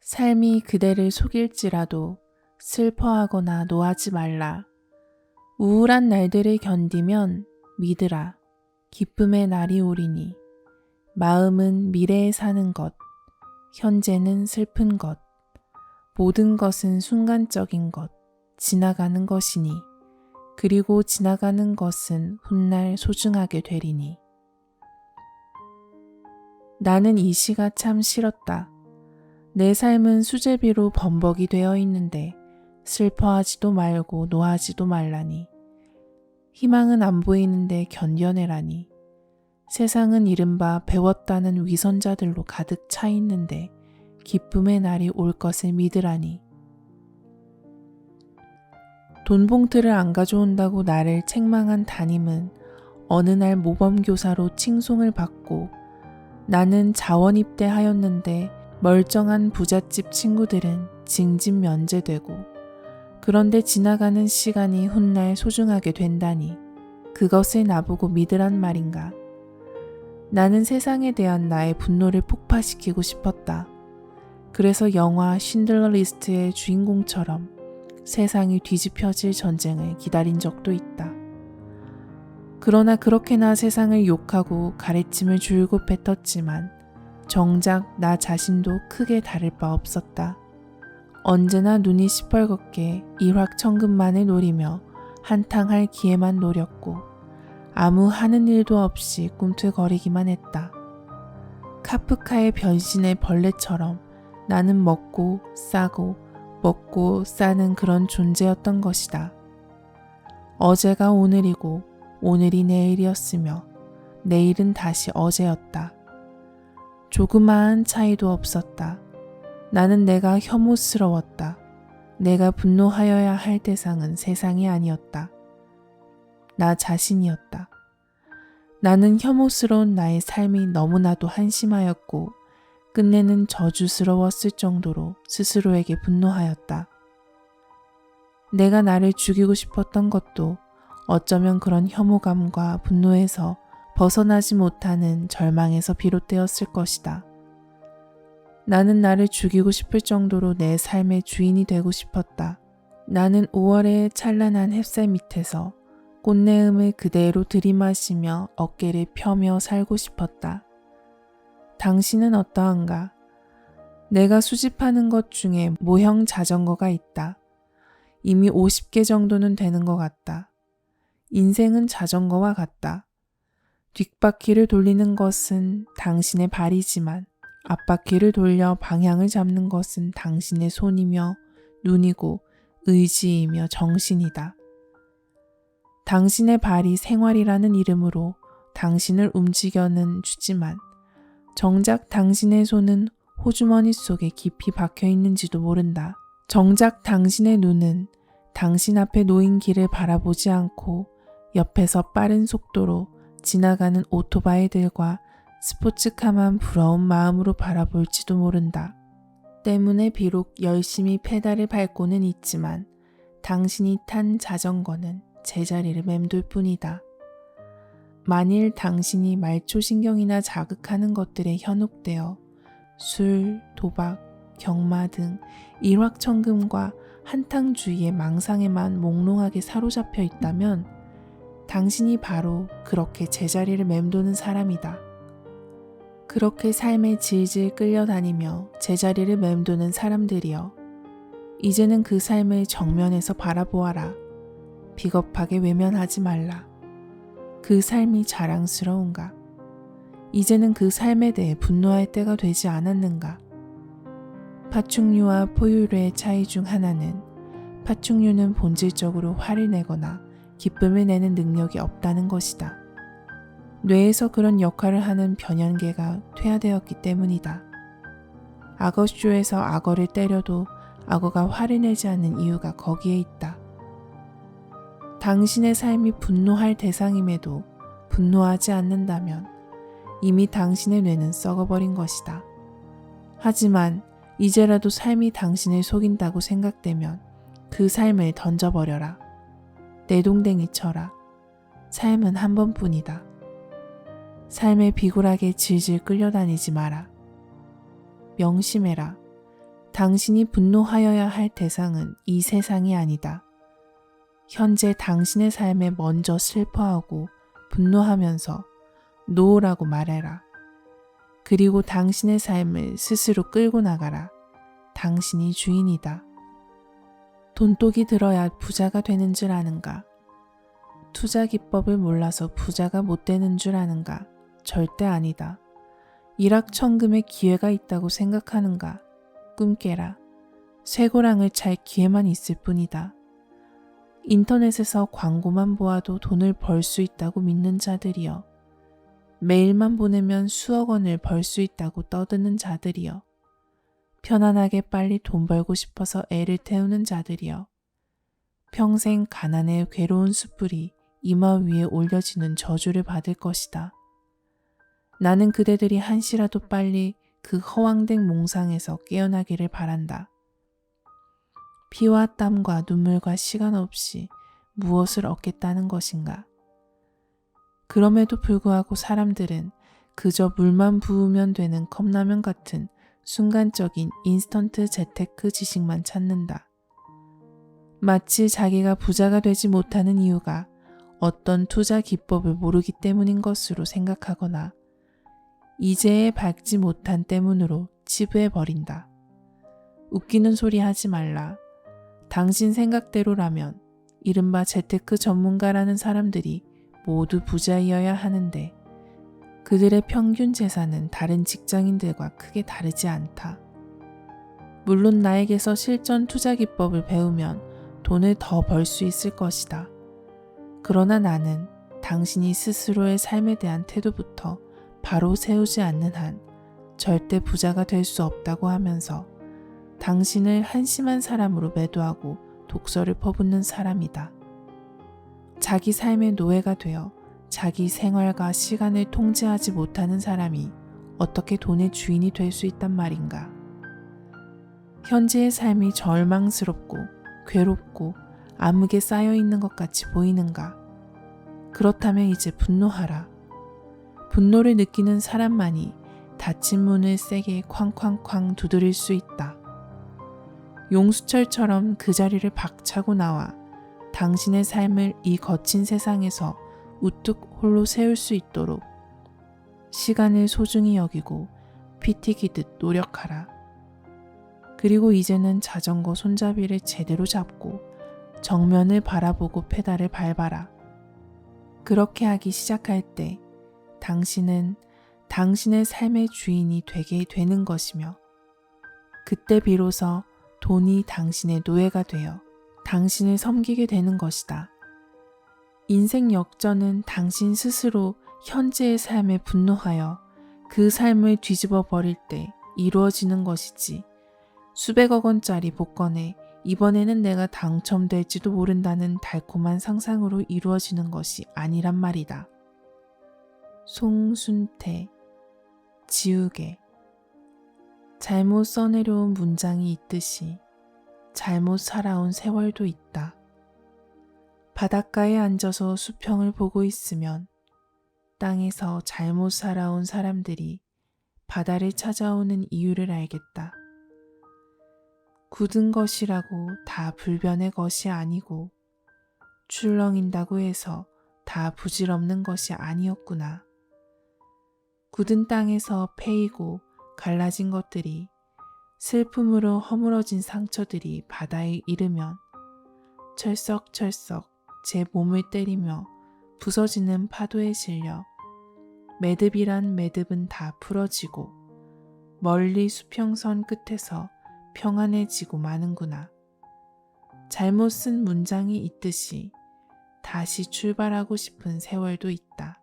삶이 그대를 속일지라도 슬퍼하거나 노하지 말라. 우울한 날들을 견디면 믿으라. 기쁨의 날이 오리니. 마음은 미래에 사는 것, 현재는 슬픈 것, 모든 것은 순간적인 것, 지나가는 것이니. 그리고 지나가는 것은 훗날 소중하게 되리니. 나는 이 시가 참 싫었다. 내 삶은 수제비로 범벅이 되어 있는데 슬퍼하지도 말고 노하지도 말라니. 희망은 안 보이는데 견뎌내라니. 세상은 이른바 배웠다는 위선자들로 가득 차 있는데 기쁨의 날이 올 것을 믿으라니. 돈 봉투를 안 가져온다고 나를 책망한 담임은 어느 날 모범교사로 칭송을 받고, 나는 자원 입대하였는데 멀쩡한 부잣집 친구들은 징집 면제되고, 그런데 지나가는 시간이 훗날 소중하게 된다니 그것을 나보고 믿으란 말인가. 나는 세상에 대한 나의 분노를 폭파시키고 싶었다. 그래서 영화 쉰들러 리스트의 주인공처럼 세상이 뒤집혀질 전쟁을 기다린 적도 있다. 그러나 그렇게나 세상을 욕하고 가래침을 줄곧 뱉었지만 정작 나 자신도 크게 다를 바 없었다. 언제나 눈이 시뻘겋게 일확천금만을 노리며 한탕할 기회만 노렸고 아무 하는 일도 없이 꿈틀거리기만 했다. 카프카의 변신의 벌레처럼 나는 먹고 싸고 먹고 싸는 그런 존재였던 것이다. 어제가 오늘이고 오늘이 내일이었으며 내일은 다시 어제였다. 조그마한 차이도 없었다. 나는 내가 혐오스러웠다. 내가 분노하여야 할 대상은 세상이 아니었다. 나 자신이었다. 나는 혐오스러운 나의 삶이 너무나도 한심하였고 끝내는 저주스러웠을 정도로 스스로에게 분노하였다. 내가 나를 죽이고 싶었던 것도 어쩌면 그런 혐오감과 분노에서 벗어나지 못하는 절망에서 비롯되었을 것이다. 나는 나를 죽이고 싶을 정도로 내 삶의 주인이 되고 싶었다. 나는 5월의 찬란한 햇살 밑에서 꽃내음을 그대로 들이마시며 어깨를 펴며 살고 싶었다. 당신은 어떠한가? 내가 수집하는 것 중에 모형 자전거가 있다. 이미 50개 정도는 되는 것 같다. 인생은 자전거와 같다. 뒷바퀴를 돌리는 것은 당신의 발이지만 앞바퀴를 돌려 방향을 잡는 것은 당신의 손이며 눈이고 의지이며 정신이다. 당신의 발이 생활이라는 이름으로 당신을 움직여는 주지만 정작 당신의 손은 호주머니 속에 깊이 박혀 있는지도 모른다. 정작 당신의 눈은 당신 앞에 놓인 길을 바라보지 않고 옆에서 빠른 속도로 지나가는 오토바이들과 스포츠카만 부러운 마음으로 바라볼지도 모른다. 때문에 비록 열심히 페달을 밟고는 있지만 당신이 탄 자전거는 제자리를 맴돌 뿐이다. 만일 당신이 말초신경이나 자극하는 것들에 현혹되어 술, 도박, 경마 등 일확천금과 한탕주의의 망상에만 몽롱하게 사로잡혀 있다면 당신이 바로 그렇게 제자리를 맴도는 사람이다. 그렇게 삶에 질질 끌려다니며 제자리를 맴도는 사람들이여, 이제는 그 삶을 정면에서 바라보아라. 비겁하게 외면하지 말라. 그 삶이 자랑스러운가? 이제는 그 삶에 대해 분노할 때가 되지 않았는가? 파충류와 포유류의 차이 중 하나는 파충류는 본질적으로 화를 내거나 기쁨을 내는 능력이 없다는 것이다. 뇌에서 그런 역할을 하는 변연계가 퇴화되었기 때문이다. 악어쇼에서 악어를 때려도 악어가 화를 내지 않는 이유가 거기에 있다. 당신의 삶이 분노할 대상임에도 분노하지 않는다면 이미 당신의 뇌는 썩어버린 것이다. 하지만 이제라도 삶이 당신을 속인다고 생각되면 그 삶을 던져버려라. 내동댕이 쳐라. 삶은 한 번뿐이다. 삶에 비굴하게 질질 끌려다니지 마라. 명심해라. 당신이 분노하여야 할 대상은 이 세상이 아니다. 현재 당신의 삶에 먼저 슬퍼하고 분노하면서 노라고 말해라. 그리고 당신의 삶을 스스로 끌고 나가라. 당신이 주인이다. 돈독이 들어야 부자가 되는 줄 아는가? 투자 기법을 몰라서 부자가 못 되는 줄 아는가? 절대 아니다. 일확천금의 기회가 있다고 생각하는가? 꿈 깨라. 쇠고랑을 찰 기회만 있을 뿐이다. 인터넷에서 광고만 보아도 돈을 벌 수 있다고 믿는 자들이여. 메일만 보내면 수억 원을 벌 수 있다고 떠드는 자들이여. 편안하게 빨리 돈 벌고 싶어서 애를 태우는 자들이여. 평생 가난의 괴로운 숯불이 이마 위에 올려지는 저주를 받을 것이다. 나는 그대들이 한시라도 빨리 그 허황된 몽상에서 깨어나기를 바란다. 피와 땀과 눈물과 시간 없이 무엇을 얻겠다는 것인가? 그럼에도 불구하고 사람들은 그저 물만 부으면 되는 컵라면 같은 순간적인 인스턴트 재테크 지식만 찾는다. 마치 자기가 부자가 되지 못하는 이유가 어떤 투자 기법을 모르기 때문인 것으로 생각하거나 이제에 밟지 못한 때문으로 치부해버린다. 웃기는 소리 하지 말라. 당신 생각대로라면 이른바 재테크 전문가라는 사람들이 모두 부자이어야 하는데 그들의 평균 재산은 다른 직장인들과 크게 다르지 않다. 물론 나에게서 실전 투자 기법을 배우면 돈을 더 벌 수 있을 것이다. 그러나 나는 당신이 스스로의 삶에 대한 태도부터 바로 세우지 않는 한 절대 부자가 될 수 없다고 하면서 당신을 한심한 사람으로 매도하고 독설을 퍼붓는 사람이다. 자기 삶의 노예가 되어 자기 생활과 시간을 통제하지 못하는 사람이 어떻게 돈의 주인이 될 수 있단 말인가? 현재의 삶이 절망스럽고 괴롭고 암흑에 쌓여 있는 것 같이 보이는가? 그렇다면 이제 분노하라. 분노를 느끼는 사람만이 닫힌 문을 세게 쾅쾅쾅 두드릴 수 있다. 용수철처럼 그 자리를 박차고 나와 당신의 삶을 이 거친 세상에서 우뚝 홀로 세울 수 있도록 시간을 소중히 여기고 피 튀기듯 노력하라. 그리고 이제는 자전거 손잡이를 제대로 잡고 정면을 바라보고 페달을 밟아라. 그렇게 하기 시작할 때 당신은 당신의 삶의 주인이 되게 되는 것이며 그때 비로소 돈이 당신의 노예가 되어 당신을 섬기게 되는 것이다. 인생 역전은 당신 스스로 현재의 삶에 분노하여 그 삶을 뒤집어 버릴 때 이루어지는 것이지 수백억 원짜리 복권에 이번에는 내가 당첨될지도 모른다는 달콤한 상상으로 이루어지는 것이 아니란 말이다. 송순태, 지우개. 잘못 써내려온 문장이 있듯이 잘못 살아온 세월도 있다. 바닷가에 앉아서 수평을 보고 있으면 땅에서 잘못 살아온 사람들이 바다를 찾아오는 이유를 알겠다. 굳은 것이라고 다 불변의 것이 아니고 출렁인다고 해서 다 부질없는 것이 아니었구나. 굳은 땅에서 패이고 갈라진 것들이 슬픔으로 허물어진 상처들이 바다에 이르면 철썩철썩 제 몸을 때리며 부서지는 파도에 실려 매듭이란 매듭은 다 풀어지고 멀리 수평선 끝에서 평안해지고 마는구나. 잘못 쓴 문장이 있듯이 다시 출발하고 싶은 세월도 있다.